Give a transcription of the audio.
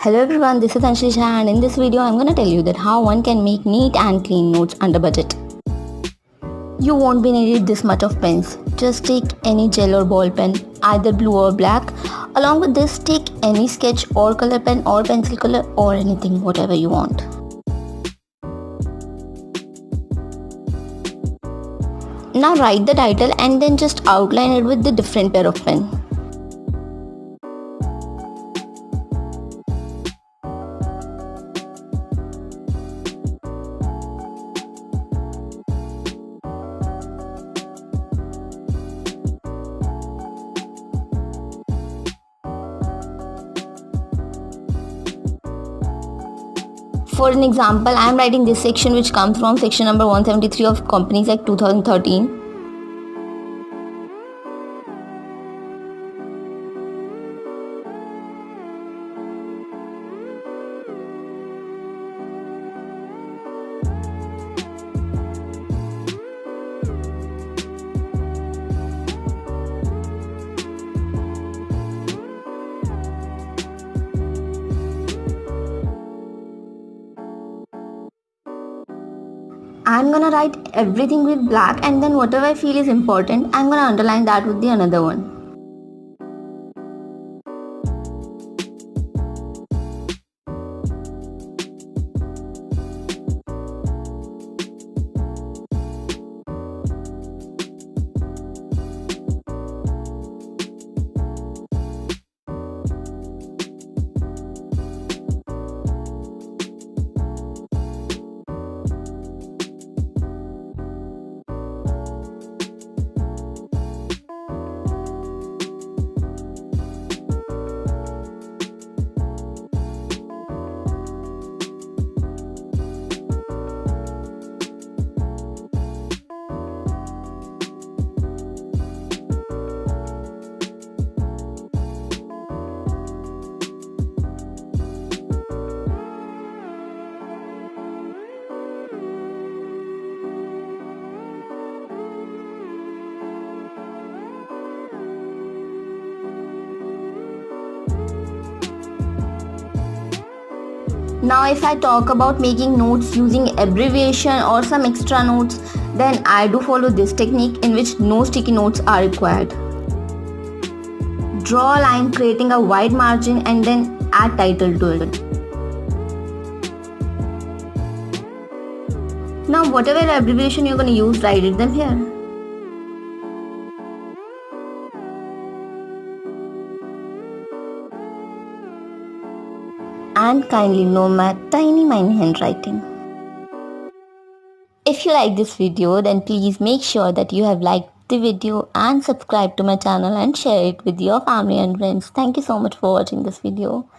Hello everyone, this is ANJALI and in this video I'm gonna tell you that how one can make neat and clean notes under budget. You won't be needed this much of pens. Just take any gel or ball pen, either blue or black. Along with this, take any sketch or color pen or pencil color or anything, whatever you want. Now write the title and then just outline it with the different pair of pen. For an example, I am writing this section which comes from section number 173 of Companies Act 2013. I'm gonna write everything with black and then whatever I feel is important, I'm gonna underline that with the another one. Now if I talk about making notes using abbreviation or some extra notes, then I do follow this technique in which no sticky notes are required. Draw a line creating a wide margin and then add title to it. Now whatever abbreviation you're going to use, write them here. And kindly know my tiny handwriting. If you like this video, then please make sure that you have liked the video and subscribe to my channel and share it with your family and friends. Thank you so much for watching this video.